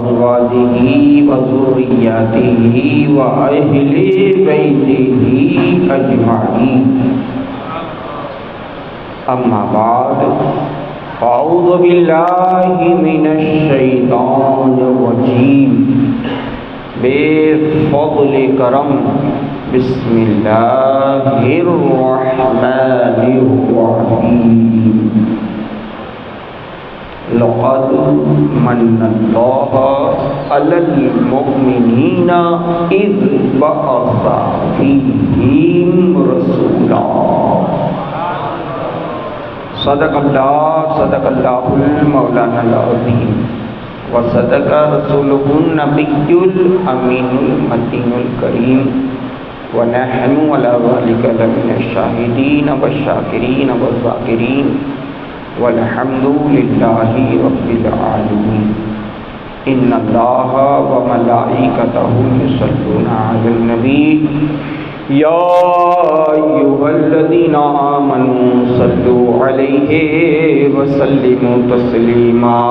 وأزواجه وذرياته وأهل بيته أجمعين. أما بعد فأعوذ بالله من الشيطان الرجيم. بفضل کرم بسم اللہ الرحمن الرحیم. لقد من اللہ علی المؤمنین اذ بعث فیہم رسولا. صدق اللہ المولانا العظیم وصدق رسوله النبي الأمين المتين الكريم ونحن على ذلك لمن الشاهدين والشاكرين والذاكرين والحمد لله رب العالمين. إن الله وملائكته يصلون على النبي يا أيها الذين آمنوا صلوا عليه وسلموا تسليما.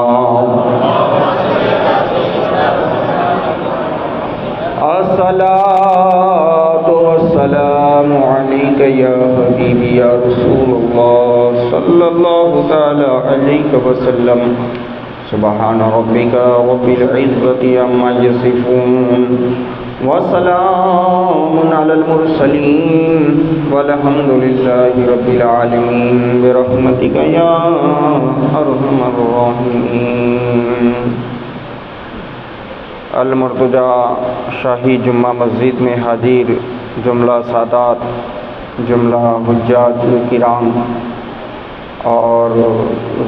الصلاة والسلام عليك يا حبيبي يا رسول الله صلى الله تعالى عليك وسلم. سبحان ربك رب العزة عما يصفون وسلام على المرسلين والحمد لله رب العالمين برحمتك يا أرحم الراحمين. المرتضی شاہی جمعہ مسجد میں حاضر جملہ سادات، جملہ حجاج کرام اور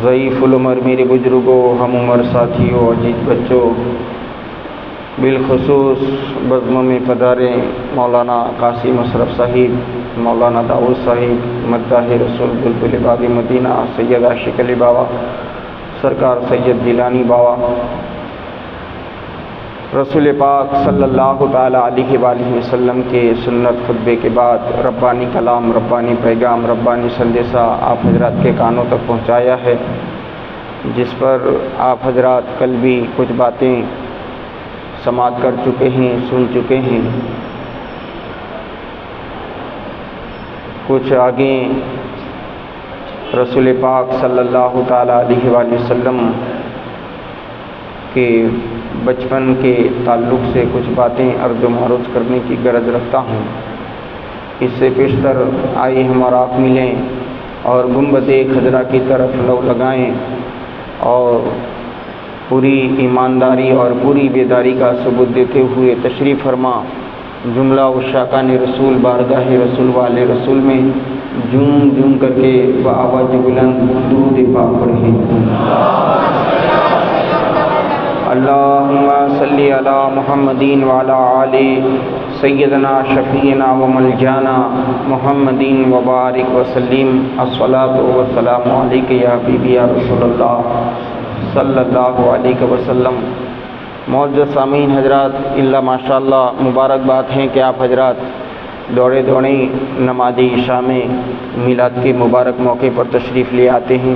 ضعیف العمر میرے بزرگوں، ہم عمر ساتھیوں، عزیز بچوں، بالخصوص بزم میں پدارے مولانا قاسم اشرف صاحب، مولانا داؤد صاحب، مداح رسول بلبل باب مدینہ سید عاشق علی بابا، سرکار سید جیلانی بابا، رسول پاک صلی اللہ تعالیٰ علیہ وآلہ وسلم کے سنت خطبے کے بعد ربانی کلام، ربانی پیغام، ربانی سندیسہ آپ حضرات کے کانوں تک پہنچایا ہے، جس پر آپ حضرات کل بھی کچھ باتیں سماعت کر چکے ہیں، سن چکے ہیں. کچھ آگے رسول پاک صلی اللہ تعالیٰ علیہ وآلہ وسلم کے بچپن کے تعلق سے کچھ باتیں عرض و معروض کرنے کی غرض رکھتا ہوں. اس سے پیشتر آئیے ہم اور آپ ملیں اور گنبد خضرا کی طرف لو لگائیں اور پوری ایمانداری اور پوری بیداری کا ثبوت دیتے ہوئے تشریف فرما جملہ عشاقان رسول بارگاہ رسول والے رسول میں جھوم جھوم کر کے بآواز بلند درود پاک پڑھیں. اللہم صلی علی محمدین وعلی آل سیدنا شفیعنا وملجانا محمدین وبارک وسلم. الصلاۃ والسلام علیک یا حبیبی یا رسول اللہ صلی اللہ علیہ وسلم. معزز سامعین حضرات، اللہ ماشاءاللہ مبارکباد ہیں کہ آپ حضرات دوڑے نماز عشاء میں میلاد کے مبارک موقع پر تشریف لے آتے ہیں،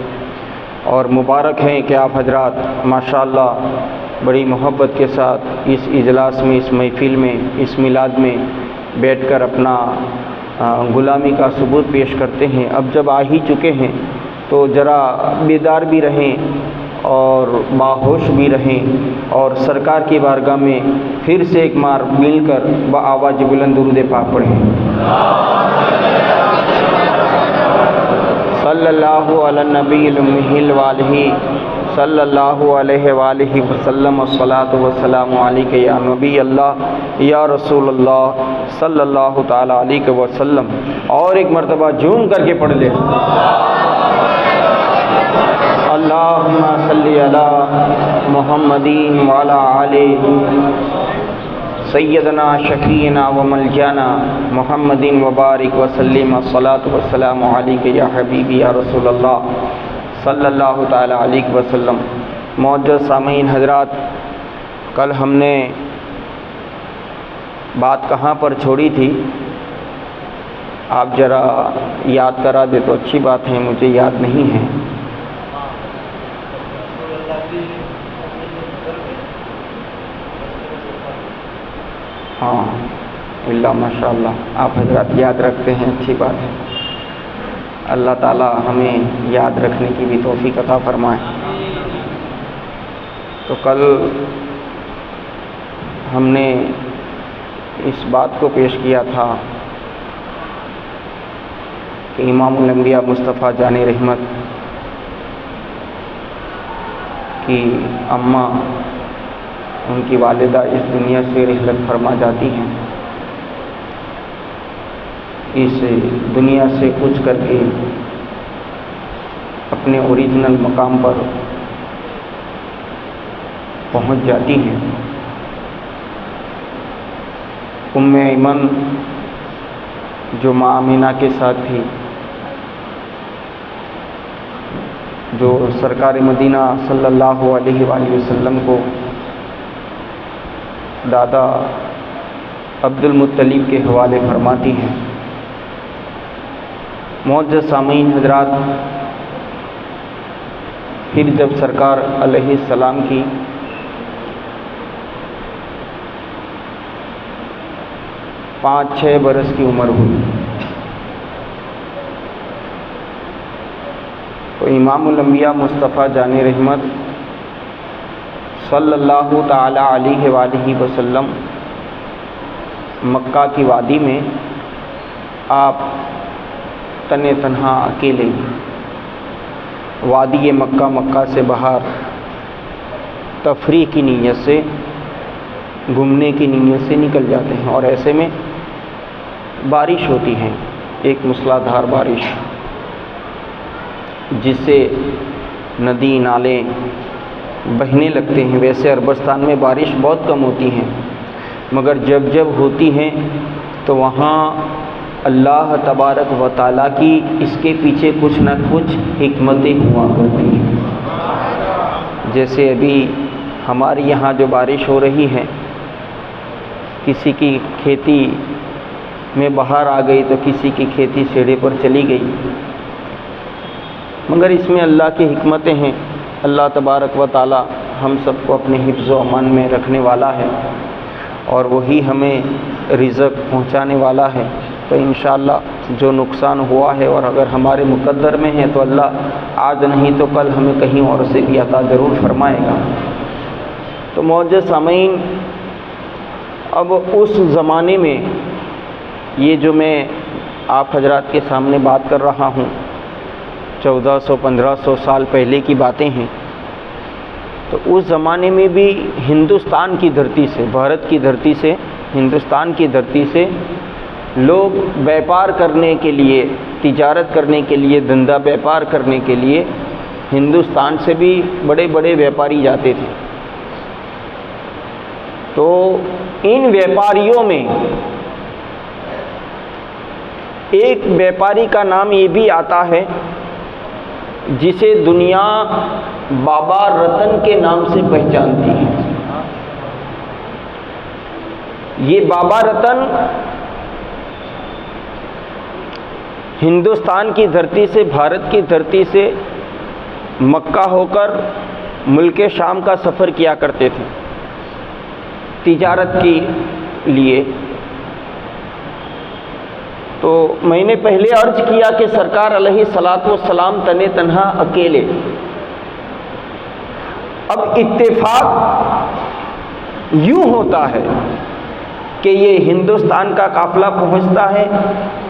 اور مبارک ہیں کہ آپ حضرات ماشاءاللہ بڑی محبت کے ساتھ اس اجلاس میں، اس محفل میں، اس میلاد میں بیٹھ کر اپنا غلامی کا ثبوت پیش کرتے ہیں. اب جب آ ہی چکے ہیں تو ذرا بیدار بھی رہیں اور باہوش بھی رہیں اور سرکار کی بارگاہ میں پھر سے ایک بار مل کر بآواز بلند درود پاک پڑھیں. صلی اللہ علی النبی الامی الوالہ صلی اللہ علیہ وآلہ وسلم. الصلاۃ والسلام علیک یا نبی اللہ یا رسول اللہ صلی اللہ تعالیٰ علیہ وسلم. اور ایک مرتبہ جھوم کر کے پڑھ لیں. اللہم صلی علی محمدین وعلی آل سیدنا شفیعنا وملجانا محمدین وبارک وسلم. الصلاۃ والسلام علیک یا حبیبی یا رسول اللہ صلی اللہ تعالیٰ علیہ وسلم. معزز سامعین حضرات، کل ہم نے بات کہاں پر چھوڑی تھی؟ آپ ذرا یاد کرا دے تو اچھی بات ہے، مجھے یاد نہیں ہے. ہاں اللہ ماشاء اللہ آپ حضرات یاد رکھتے ہیں، اچھی بات ہے۔ اللہ تعالی ہمیں یاد رکھنے کی بھی توفیق عطا فرمائے۔ تو کل ہم نے اس بات کو پیش کیا تھا کہ امام الانبیاء مصطفیٰ جان رحمت کی اماں، ان کی والدہ اس دنیا سے رحلت فرما جاتی ہیں، اس دنیا سے کوچ کر کے اپنے اوریجنل مقام پر پہنچ جاتی ہیں۔ ام ایمن جو ماں آمینہ کے ساتھ تھی، جو سرکار مدینہ صلی اللہ علیہ وآلہ وسلم کو دادا عبد المطلب کے حوالے فرماتی ہیں۔ معزز سامعین حضرات، پھر جب سرکار علیہ السلام کی پانچ چھ برس کی عمر ہوئی تو امام الانبیاء مصطفیٰ جان رحمت صلی اللہ تعالی علیہ وآلہ وسلم مکہ کی وادی میں آپ تنے تنہا اکیلے وادی مکہ سے باہر تفریح کی نیت سے، گھومنے کی نیت سے نکل جاتے ہیں، اور ایسے میں بارش ہوتی ہے، ایک موسلا دھار بارش، جس سے ندی نالے بہنے لگتے ہیں۔ ویسے عربستان میں بارش بہت کم ہوتی ہیں، مگر جب جب ہوتی ہیں تو وہاں اللہ تبارک و تعالیٰ کی اس کے پیچھے کچھ نہ کچھ حکمتیں ہوا کرتی ہیں۔ جیسے ابھی ہمارے یہاں جو بارش ہو رہی ہے، کسی کی کھیتی میں بہار آ گئی تو کسی کی کھیتی سیڑھے پر چلی گئی، مگر اس میں اللہ کی حکمتیں ہیں۔ اللہ تبارک و تعالی ہم سب کو اپنے حفظ و امان میں رکھنے والا ہے، اور وہی ہمیں رزق پہنچانے والا ہے۔ تو انشاءاللہ جو نقصان ہوا ہے اور اگر ہمارے مقدر میں ہے تو اللہ آج نہیں تو کل ہمیں کہیں اور سے بھی عطا ضرور فرمائے گا۔ تو معزز سامعین، اب اس زمانے میں یہ جو میں آپ حضرات کے سامنے بات کر رہا ہوں، 1400-1500 سال پہلے کی باتیں ہیں، تو اس زمانے میں بھی ہندوستان کی دھرتی سے، بھارت کی دھرتی سے، ہندوستان کی دھرتی سے لوگ بیپار کرنے کے لیے، تجارت کرنے کے لیے، دھندا بیپار کرنے کے لیے ہندوستان سے بھی بڑے بڑے بیپاری جاتے تھے۔ تو ان بیپاریوں میں ایک بیپاری کا نام یہ بھی آتا ہے جسے دنیا بابا رتن کے نام سے پہچانتی ہے۔ یہ بابا رتن ہندوستان کی دھرتی سے، بھارت کی دھرتی سے مکہ ہو کر ملک شام کا سفر کیا کرتے تھے تجارت کے لیے۔ تو میں نے پہلے عرض کیا کہ سرکار علیہ الصلاۃ والسلام تنے تنہا اکیلے۔ اب اتفاق یوں ہوتا ہے کہ یہ ہندوستان کا قافلہ پہنچتا ہے،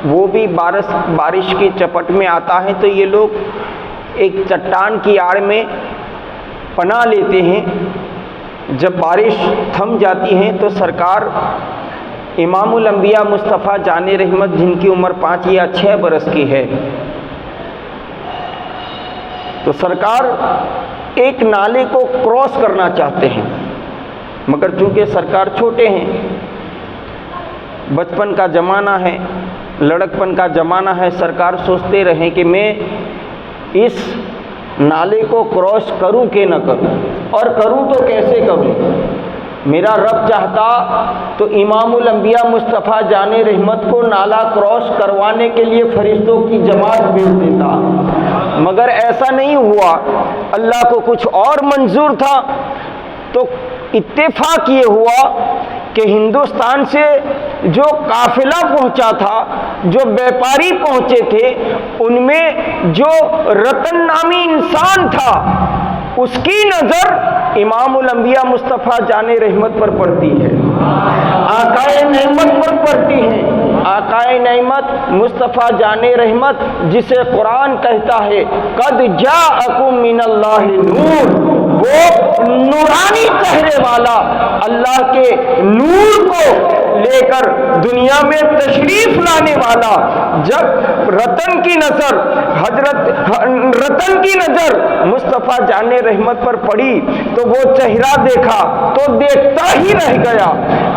وہ بھی بارش کی چپٹ میں آتا ہے، تو یہ لوگ ایک چٹان کی آڑ میں پناہ لیتے ہیں۔ جب بارش تھم جاتی ہے تو سرکار امام الانبیاء مصطفیٰ جان رحمت، جن کی عمر 5 یا 6 برس کی ہے، تو سرکار ایک نالے کو کراس کرنا چاہتے ہیں، مگر چونکہ سرکار چھوٹے ہیں، بچپن کا زمانہ ہے، لڑکپن کا زمانہ ہے، سرکار سوچتے رہیں کہ میں اس نالے کو کراس کروں کہ نہ کروں، اور کروں تو کیسے کروں۔ میرا رب چاہتا تو امام الانبیاء مصطفیٰ جان رحمت کو نالا کراس کروانے کے لیے فرشتوں کی جماعت بھیج دیتا، مگر ایسا نہیں ہوا، اللہ کو کچھ اور منظور تھا۔ تو اتفاق یہ ہوا کہ ہندوستان سے جو قافلہ پہنچا تھا، جو بیپاری پہنچے تھے، ان میں جو رتن نامی انسان تھا اس کی نظر امام الانبیاء مصطفیٰ جان رحمت پر پڑتی ہے، آقائے نعمت پر پڑتی ہے۔ آقائے نعمت مصطفیٰ جان رحمت جسے قرآن کہتا ہے قد جاءکم من اللہ نور، وہ نورانی چہرے والا اللہ کے نور کو لے کر دنیا میں تشریف لانے والا، جب رتن کی نظر مصطفیٰ جان رحمت پر پڑی تو وہ چہرہ دیکھا تو دیکھتا ہی رہ گیا،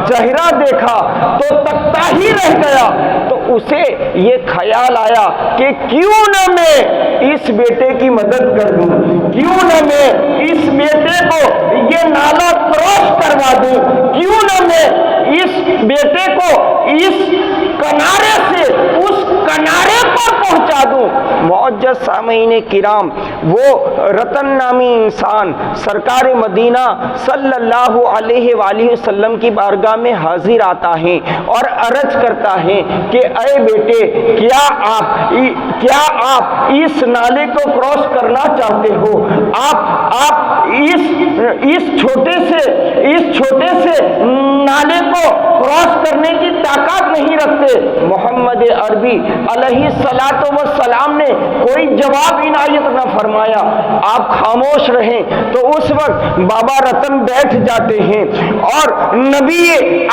چہرہ دیکھا تو تکتا ہی رہ گیا۔ تو اسے یہ خیال آیا کہ کیوں نہ میں اس بیٹے کی مدد کر دوں، کیوں نہ میں اس بیٹے کو یہ نالا کراس کروا دوں، کیوں نہ میں اس بیٹے کو اس کنارے سے اس کنارے پر پہنچا دوں۔ معزز سامعین کرام، وہ رتن نامی انسان سرکار مدینہ صلی اللہ علیہ وآلہ وسلم کی بارگاہ میں حاضر آتا ہے اور عرض کرتا ہے کہ اے بیٹے، کیا آپ اس نالے کو کراس کرنا چاہتے ہو؟ آپ اس چھوٹے سے نالے کو کراس کرنے کی طاقت نہیں رکھتے۔ محمد عربی علیہ الصلاۃ والسلام نے کوئی جواب عنایت نہ فرمایا، آپ خاموش رہیں۔ تو اس وقت بابا رتن بیٹھ جاتے ہیں اور نبی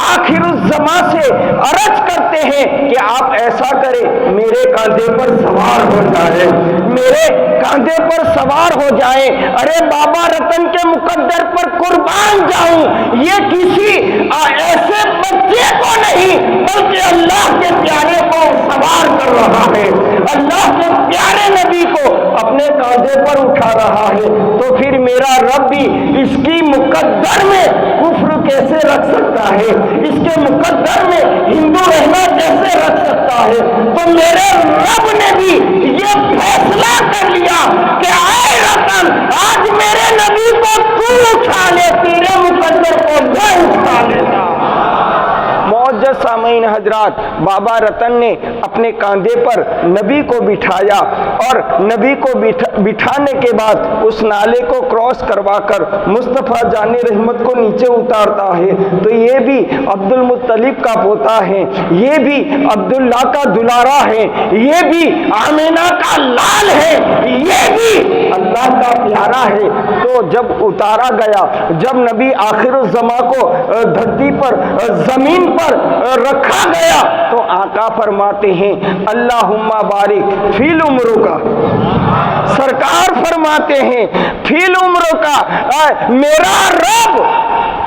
آخر الزمان سے عرض کرتے ہیں کہ آپ ایسا کریں، میرے کاندھے پر سوار ہو جائے، میرے کاندھے پر سوار ہو جائیں۔ ارے بابا رتن کے مقدر پر قربان جاؤں، یہ کسی ایسے بچے کو نہیں بلکہ اللہ کے پیارے کو سوار کر رہا ہے، اللہ کے پیارے نبی کو اپنے کاندھے پر اٹھا رہا ہے۔ تو پھر میرا رب بھی اس کی مقدر میں کفر کیسے رکھ سکتا ہے، اس کے مقدر میں ہندو رہنا کیسے رکھ سکتا ہے؟ تو میرے رب نے بھی یہ فیصلہ کر لیا کہ اے رتن، آج میرے نبی کو تو اٹھا لے، تیرے مقدر کو میں اٹھا لیتا۔ معزز سامعین حضرات، بابا رتن نے اپنے کاندھے پر نبی کو بٹھایا اور نبی کو بٹھانے کے بعد اس نالے کو کراس کروا کر مصطفیٰ جان رحمت کو نیچے اتارتا ہے۔ تو یہ بھی عبد المطلب کا پوتا ہے، یہ بھی عبداللہ کا دلارا ہے، یہ بھی آمینہ کا لال ہے، یہ بھی اللہ کا پیارا ہے۔ تو جب اتارا گیا، جب نبی آخر الزمان کو دھرتی پر زمین پر رکھا گیا تو آقا فرماتے ہیں اللہم بارک فی العمر، سرکار فرماتے ہیں فی العمر، میرا رب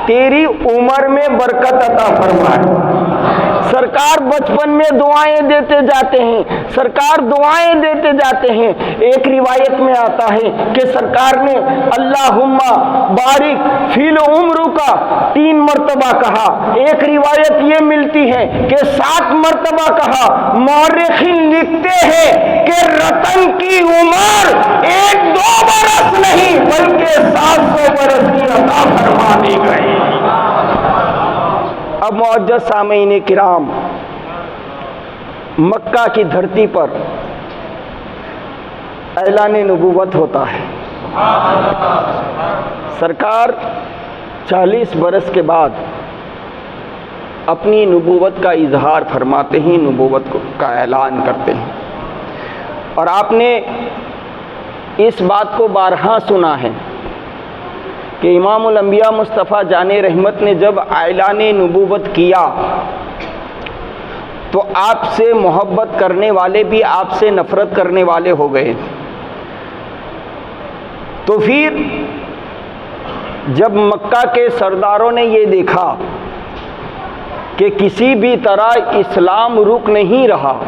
تیری عمر میں برکت عطا فرمائے۔ سرکار بچپن میں دعائیں دیتے جاتے ہیں، سرکار دعائیں دیتے جاتے ہیں۔ ایک روایت میں آتا ہے کہ سرکار نے اللہم بارک فی العمر کا 3 مرتبہ کہا، ایک روایت یہ ملتی ہے کہ 7 مرتبہ کہا۔ مورخین لکھتے ہیں کہ رتن کی عمر 1-2 برس نہیں بلکہ 700 برس کی عطا فرما دی گئی۔ اب معزز سامعین کرام، مکہ کی دھرتی پر اعلان نبوت ہوتا ہے۔ سرکار 40 برس کے بعد اپنی نبوت کا اظہار فرماتے ہیں، نبوت کا اعلان کرتے ہیں۔ اور آپ نے اس بات کو بارہا سنا ہے کہ امام الانبیاء مصطفیٰ جان رحمت نے جب اعلان نبوت کیا تو آپ سے محبت کرنے والے بھی آپ سے نفرت کرنے والے ہو گئے۔ تو پھر جب مکہ کے سرداروں نے یہ دیکھا کہ کسی بھی طرح اسلام رک نہیں رہا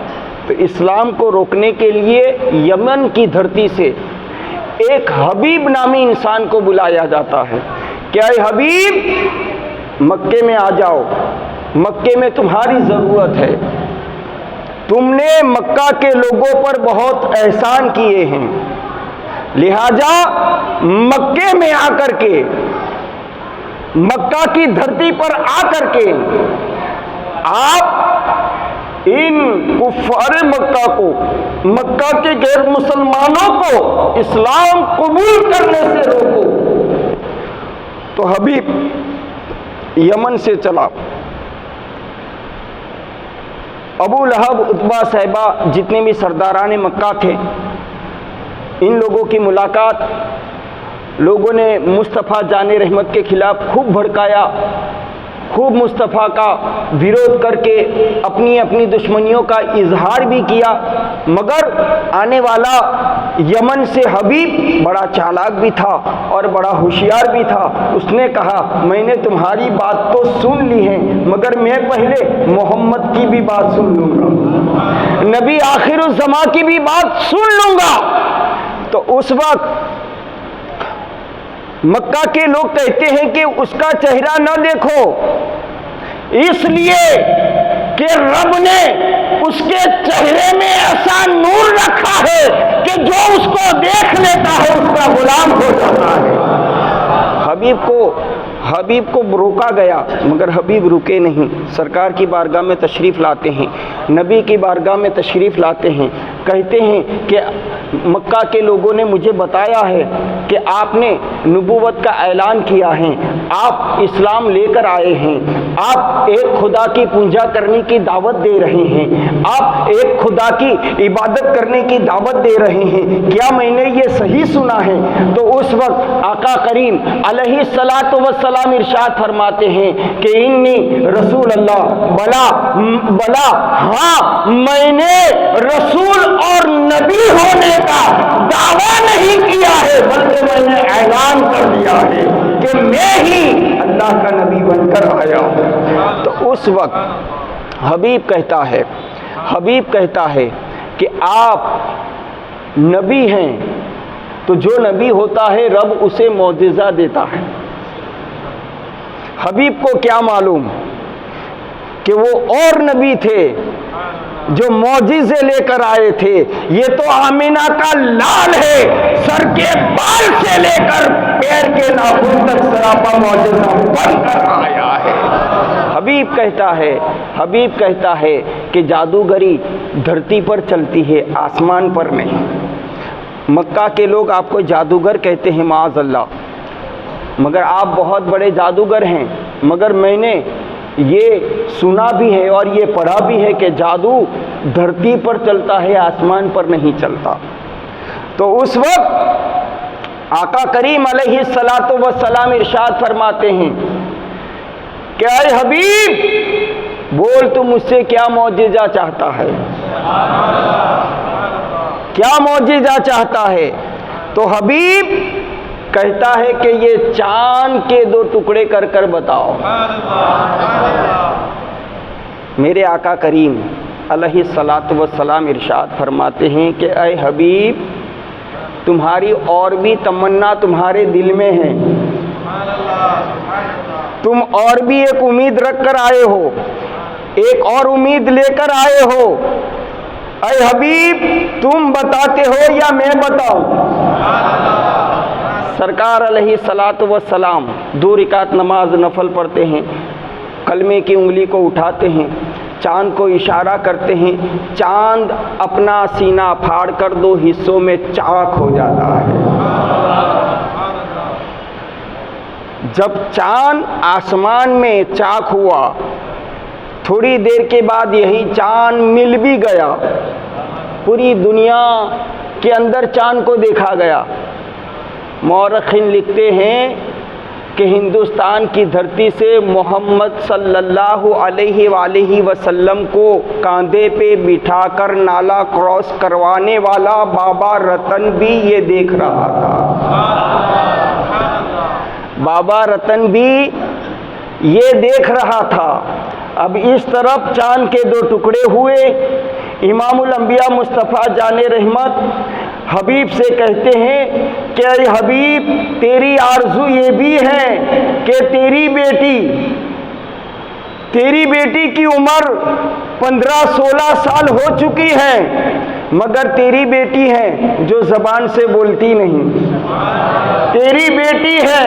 تو اسلام کو روکنے کے لیے یمن کی دھرتی سے ایک حبیب نامی انسان کو بلایا جاتا ہے کہ اے حبیب، مکے میں آ جاؤ، مکے میں تمہاری ضرورت ہے، تم نے مکہ کے لوگوں پر بہت احسان کیے ہیں، لہذا مکے میں آ کر کے مکہ کی دھرتی پر آ کر کے آپ ان کفار مکہ کو، مکہ کے غیر مسلمانوں کو اسلام قبول کرنے سے روکو۔ تو حبیب یمن سے چلا، ابو لہب، عتبہ، صحبہ، جتنے بھی سرداران مکہ تھے، ان لوگوں کی ملاقات، لوگوں نے مصطفیٰ جان رحمت کے خلاف خوب بھڑکایا، خوب مصطفیٰ کا ویرودھ کر کے اپنی اپنی دشمنیوں کا اظہار بھی کیا، مگر آنے والا یمن سے حبیب بڑا چالاک بھی تھا اور بڑا ہوشیار بھی تھا۔ اس نے کہا میں نے تمہاری بات تو سن لی ہے، مگر میں پہلے محمد کی بھی بات سن لوں گا، نبی آخر الزمان کی بھی بات سن لوں گا۔ تو اس وقت مکہ کے لوگ کہتے ہیں کہ اس کا چہرہ نہ دیکھو، اس لیے کہ رب نے اس کے چہرے میں ایسا نور رکھا ہے کہ جو اس کو دیکھ لیتا ہے اس کا غلام ہو جاتا ہے۔ حبیب کو روکا گیا، مگر حبیب رکے نہیں، سرکار کی بارگاہ میں تشریف لاتے ہیں، نبی کی بارگاہ میں تشریف لاتے ہیں، کہتے ہیں کہ مکہ کے لوگوں نے مجھے بتایا ہے کہ آپ نے نبوت کا اعلان کیا ہے، آپ اسلام لے کر آئے ہیں، آپ ایک خدا کی پوجا کرنے کی دعوت دے رہے ہیں، آپ ایک خدا کی عبادت کرنے کی دعوت دے رہے ہیں، کیا میں نے یہ صحیح سنا ہے؟ تو اس وقت آقا کریم علیہ الصلاۃ والسلام ارشاد فرماتے ہیں کہ انی رسول اللہ، بلا ہاں میں نے رسول اور نبی ہونے کا دعویٰ نہیں کیا ہے، بلکہ میں نے اعلان کر دیا ہے کہ میں ہی اللہ کا نبی بن کر آیا ہوں۔ تو اس وقت حبیب کہتا ہے کہ آپ نبی ہیں، تو جو نبی ہوتا ہے رب اسے معجزہ دیتا ہے۔ حبیب کو کیا معلوم کہ وہ اور نبی تھے جو معجزے لے کر آئے تھے، یہ تو آمینہ کا لال ہے، سر کے بال سے لے کر پیر کے ناخن تک سراپا معجزہ بن کر آیا ہے۔ حبیب کہتا ہے کہ جادوگری دھرتی پر چلتی ہے، آسمان پر نہیں۔ مکہ کے لوگ آپ کو جادوگر کہتے ہیں معاذ اللہ، مگر آپ بہت بڑے جادوگر ہیں، مگر میں نے یہ سنا بھی ہے اور یہ پڑھا بھی ہے کہ جادو دھرتی پر چلتا ہے، آسمان پر نہیں چلتا۔ تو اس وقت آقا کریم علیہ الصلاۃ والسلام ارشاد فرماتے ہیں کہ اے حبیب بول تو مجھ سے کیا معجزہ چاہتا ہے، کیا معجزہ چاہتا ہے؟ تو حبیب کہتا ہے کہ یہ چاند کے 2 ٹکڑے کر کر بتاؤ۔ میرے آقا کریم علیہ الصلاۃ والسلام ارشاد فرماتے ہیں کہ اے حبیب تمہاری اور بھی تمنا تمہارے دل میں ہے، تم اور بھی ایک امید رکھ کر آئے ہو، ایک اور امید لے کر آئے ہو۔ اے حبیب تم بتاتے ہو یا میں بتاؤں؟ سرکار علیہ الصلاۃ والسلام 2 رکعت نماز نفل پڑھتے ہیں، کلمے کی انگلی کو اٹھاتے ہیں، چاند کو اشارہ کرتے ہیں، چاند اپنا سینہ پھاڑ کر 2 حصوں میں چاک ہو جاتا ہے۔ جب چاند آسمان میں چاک ہوا، تھوڑی دیر کے بعد یہی چاند مل بھی گیا، پوری دنیا کے اندر چاند کو دیکھا گیا۔ مورخین لکھتے ہیں کہ ہندوستان کی دھرتی سے محمد صلی اللہ علیہ وآلہ وسلم کو کاندھے پہ بٹھا کر نالا کراس کروانے والا بابا رتن بھی یہ دیکھ رہا تھا، بابا رتن بھی یہ دیکھ رہا تھا۔ اب اس طرف چاند کے 2 ٹکڑے ہوئے، امام الانبیاء مصطفیٰ جان رحمت حبیب سے کہتے ہیں کہ اے حبیب تیری آرزو یہ بھی ہے کہ تیری بیٹی کی عمر 15-16 سال ہو چکی ہے، مگر تیری بیٹی ہے جو زبان سے بولتی نہیں، تیری بیٹی ہے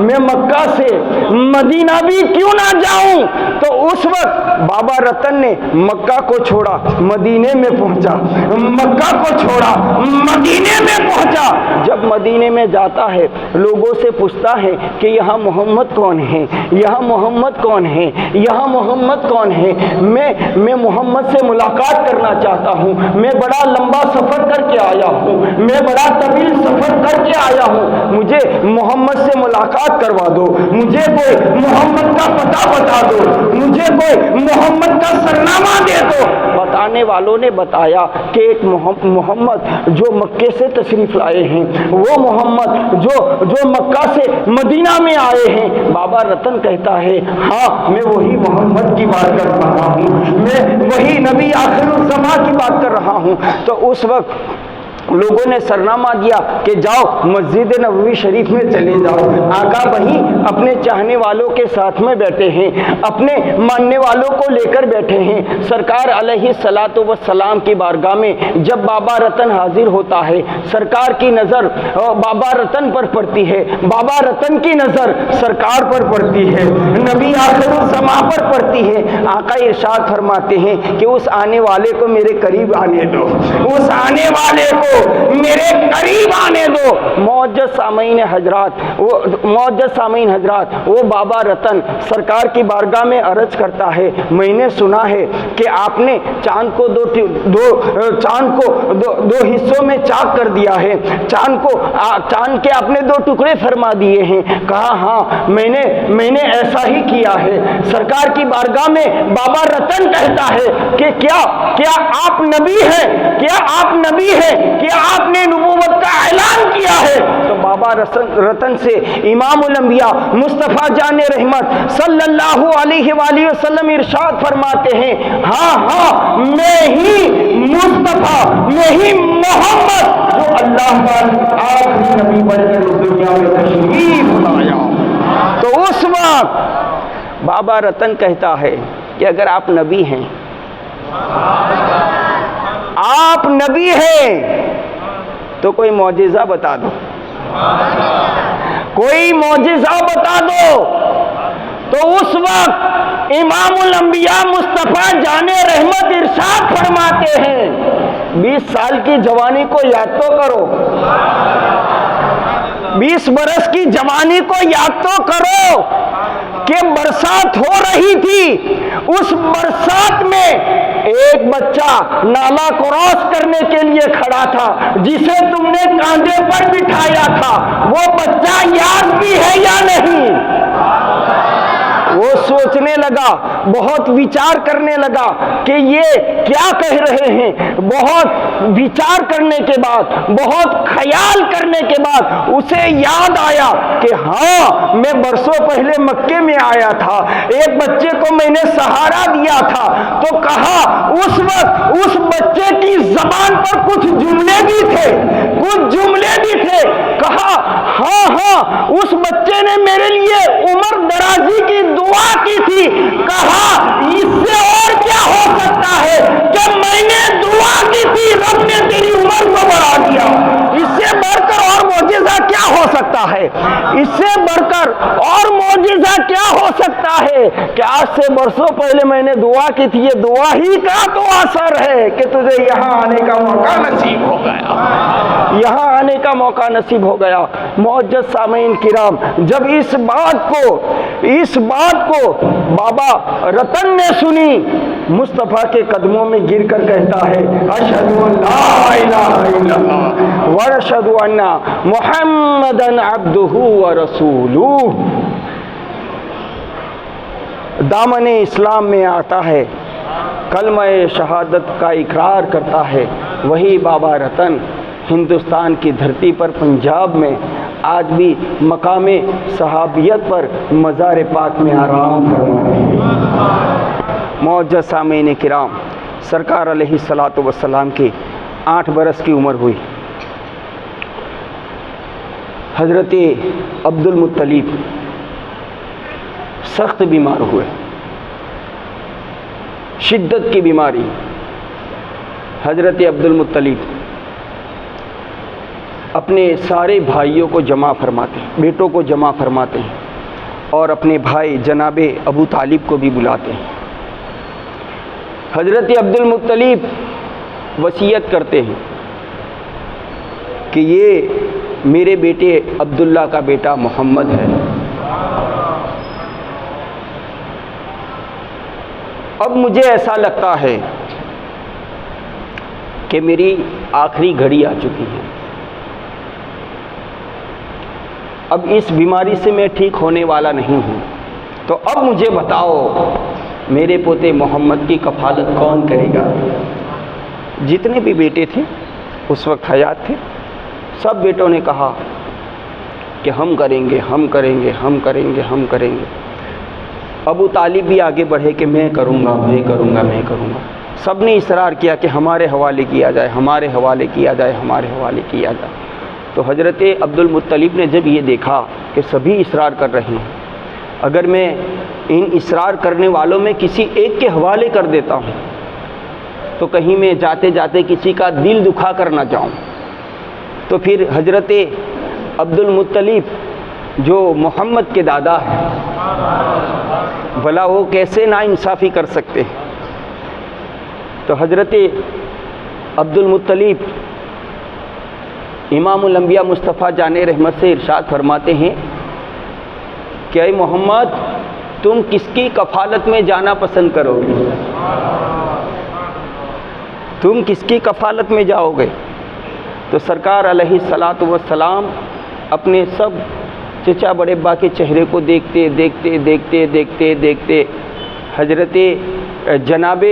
میں مکہ سے مدینہ بھی کیوں نہ جاؤں؟ تو اس وقت بابا رتن نے مکہ کو چھوڑا مدینے میں پہنچا، مکہ کو چھوڑا مدینے میں پہنچا۔ جب مدینے میں جاتا ہے لوگوں سے پوچھتا ہے کہ یہاں محمد کون ہے، یہاں محمد کون ہے، یہاں محمد کون ہے؟ میں محمد سے ملاقات کرنا چاہتا ہوں، میں بڑا لمبا سفر کر کے آیا ہوں، میں بڑا طویل سفر کر کے آیا ہوں، مجھے محمد سے ملاقات کروا دو، مجھے کوئی محمد کا پتہ بتا دو، مجھے کوئی محمد کا سرنامہ دے دو۔ بتانے والوں نے بتایا کہ ایک محمد جو مکے سے تشریف لائے ہیں، وہ محمد جو مکہ سے مدینہ میں آئے ہیں۔ بابا رتن کہتا ہے ہاں میں وہی محمد کی بات کر رہا ہوں، میں وہی نبی آخر الزماں کی بات کر رہا ہوں۔ تو اس وقت لوگوں نے سرنامہ دیا کہ جاؤ مسجد نبوی شریف میں چلے جاؤ۔ آقا وہیں اپنے چاہنے والوں کے ساتھ میں بیٹھے ہیں، اپنے ماننے والوں کو لے کر بیٹھے ہیں۔ سرکار علیہ الصلاۃ والسلام کی بارگاہ میں جب بابا رتن حاضر ہوتا ہے، سرکار کی نظر بابا رتن پر پڑتی ہے، بابا رتن کی نظر سرکار پر پڑتی ہے، نبی آخر الزماں پر پڑتی ہے۔ آقا ارشاد فرماتے ہیں کہ اس آنے والے کو میرے قریب آنے دو، اس آنے والے کو میرے قریب آنے دو۔ معزز سامعین حضرات، وہ بابا رتن سرکار کی بارگاہ میں عرض کرتا ہے میں نے سنا ہے کہ آپ نے چاند کو دو حصوں میں چاک کر دیا ہے، چاند کے آپ نے 2 ٹکڑے فرما دیے ہیں۔ کہا ہاں میں نے ایسا ہی کیا ہے۔ سرکار کی بارگاہ میں بابا رتن کہتا ہے کہ کیا آپ نبی ہیں؟ کیا آپ نبی ہیں؟ کیا آپ نے نبوت کا اعلان کیا ہے؟ تو بابا رتن سے امام الانبیاء مصطفیٰ جان رحمت صلی اللہ علیہ وآلہ وسلم ارشاد فرماتے ہیں ہاں میں ہی مصطفیٰ، میں ہی محمد جو اللہ کا آخری نبی بن کر اس دنیا میں تشریف لایا۔ تو اس وقت بابا رتن کہتا ہے کہ اگر آپ نبی ہیں، آپ نبی ہیں تو کوئی معجزہ بتا دو، کوئی معجزہ بتا دو۔ تو اس وقت امام الانبیاء مصطفیٰ جان رحمت ارشاد فرماتے ہیں 20 سال کی جوانی کو یاد تو کرو، 20 برس کی جوانی کو یاد تو کرو کہ برسات ہو رہی تھی، اس برسات میں ایک بچہ نالا کراس کرنے کے لیے کھڑا تھا جسے تم نے کاندھے پر بٹھایا تھا، وہ بچہ یاد بھی ہے یا نہیں؟ وہ سوچنے لگا، بہت وچار کرنے لگا کہ یہ کیا کہہ رہے ہیں۔ بہت وچار کرنے کے بعد، بہت خیال کرنے کے بعد اسے یاد آیا کہ ہاں میں برسوں پہلے مکے میں آیا تھا، ایک بچے کو میں نے سہارا دیا تھا۔ تو کہا اس وقت اس بچے کی زبان پر کچھ جملے بھی تھے، کہا ہاں اس بچے نے میرے لیے عمر درازی کی دعا کی تھی۔ کہا اس سے اور کیا ہو سکتا ہے کہ میں نے دعا کی تھی، رب نے تیری عمر کو بڑھا دیا۔ اس سے بڑھ کر اور معجزہ کیا ہو سکتا ہے؟ اس سے بڑھ کر اور معجزہ کیا ہو سکتا ہے کہ آج سے برسوں پہلے میں نے دعا کی تھی، یہ دعا ہی کا تو اثر ہے کہ تجھے یہاں آنے کا موقع نصیب ہو گیا، یہاں آنے کا موقع نصیب ہو گیا۔ معزز سامعین کرام، جب اس بات کو بابا رتن نے سنی، مصطفیٰ کے قدموں میں گر کر کہتا ہے اشہد ان لا الہ الا اللہ واشہد ان محمدا عبدہ ورسولہ۔ دامن اسلام میں آتا ہے، کلمہ شہادت کا اقرار کرتا ہے، وہی بابا رتن ہندوستان کی دھرتی پر پنجاب میں آج بھی مقام صحابیت پر مزار پاک میں آرام فرما ہے۔ معزز سامعین کرام، سرکار علیہ الصلاۃ والسلام کی 8 برس کی عمر ہوئی۔ حضرت عبد المطلب سخت بیمار ہوئے، شدت کی بیماری۔ حضرت عبد المطلب اپنے سارے بھائیوں کو جمع فرماتے ہیں، بیٹوں کو جمع فرماتے ہیں اور اپنے بھائی جناب ابو طالب کو بھی بلاتے ہیں۔ حضرت عبد المطلب وصیت کرتے ہیں کہ یہ میرے بیٹے عبداللہ کا بیٹا محمد ہے۔ اب مجھے ایسا لگتا ہے کہ میری آخری گھڑی آ چکی ہے، اب اس بیماری سے میں ٹھیک ہونے والا نہیں ہوں، تو اب مجھے بتاؤ میرے پوتے محمد کی کفالت کون کرے گا؟ جتنے بھی بیٹے تھے اس وقت حیات تھے، سب بیٹوں نے کہا کہ ہم کریں گے، ہم کریں گے، ہم کریں گے، ہم کریں گے۔ ابو طالب بھی آگے بڑھے کہ میں کروں گا، میں کروں گا، میں کروں گا۔ سب نے اصرار کیا کہ ہمارے حوالے کیا جائے، ہمارے حوالے کیا جائے، ہمارے حوالے کیا جائے۔ تو حضرت عبد المطلب نے جب یہ دیکھا کہ سبھی اصرار کر رہے ہیں، اگر میں ان اصرار کرنے والوں میں کسی ایک کے حوالے کر دیتا ہوں تو کہیں میں جاتے جاتے کسی کا دل دکھا کر نہ جاؤں، تو پھر حضرت عبد المطلب جو محمد کے دادا ہیں، بھلا وہ کیسے ناانصافی کر سکتے ہیں؟ تو حضرت عبد المطلب امام الانبیاء مصطفیٰ جان رحمت سے ارشاد فرماتے ہیں کہ اے محمد، تم کس کی کفالت میں جانا پسند کرو گے؟ تم کس کی کفالت میں جاؤ گے؟ تو سرکار علیہ الصلاۃ والسلام اپنے سب چچا بڑے ابا کے چہرے کو دیکھتے دیکھتے دیکھتے دیکھتے دیکھتے حضرت جناب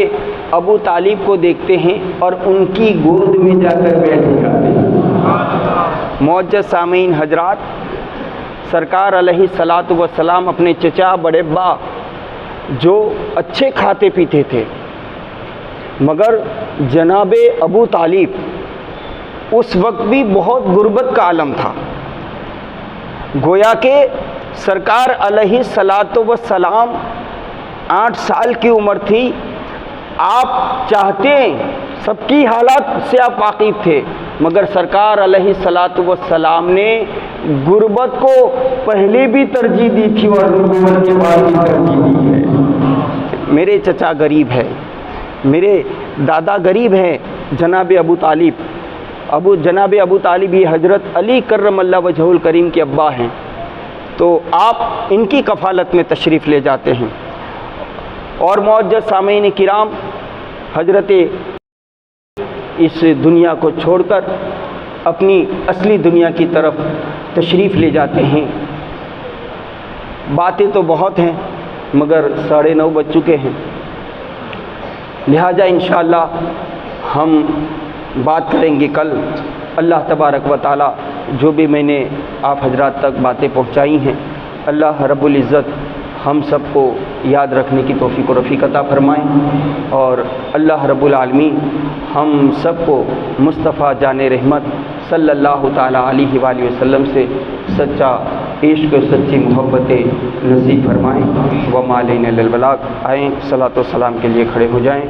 ابو طالب کو دیکھتے ہیں اور ان کی گود میں جا کر بیٹھ جاتے ہیں۔ معزز سامعین حضرات، سرکار علیہ الصلاۃ والسلام اپنے چچا بڑے ابا جو اچھے کھاتے پیتے تھے، مگر جناب ابو طالب اس وقت بھی بہت غربت کا عالم تھا۔ گویا کہ سرکار علیہ الصلاۃ والسلام 8 سال کی عمر تھی، آپ چاہتے سب کی حالات سے آپ واقف تھے، مگر سرکار علیہ الصلاۃ والسلام نے غربت کو پہلے بھی ترجیح دی تھی اور نبوت کے بعد بھی ترجیح دی ہے۔ میرے چچا غریب ہے، میرے دادا غریب ہیں، جناب ابو طالب، جناب ابو طالب یہ حضرت علی کرم اللہ وجہہ الکریم کے ابا ہیں، تو آپ ان کی کفالت میں تشریف لے جاتے ہیں۔ اور معزز سامعین کرام، حضرت اس دنیا کو چھوڑ کر اپنی اصلی دنیا کی طرف تشریف لے جاتے ہیں۔ باتیں تو بہت ہیں مگر 9:30 بج چکے ہیں، لہٰذا انشاءاللہ ہم بات کریں گے کل۔ اللہ تبارک و تعالی جو بھی میں نے آپ حضرات تک باتیں پہنچائی ہیں، اللہ رب العزت ہم سب کو یاد رکھنے کی توفیق و رفیق عطا فرمائیں، اور اللہ رب العالمین ہم سب کو مصطفیٰ جان رحمت صلی اللہ تعالی علیہ وآلہ وسلم سے سچا عشق و سچی محبت نصیب فرمائیں۔ وما علینا الا البلاغ۔ آئیں صلاۃ و سلام کے لیے کھڑے ہو جائیں۔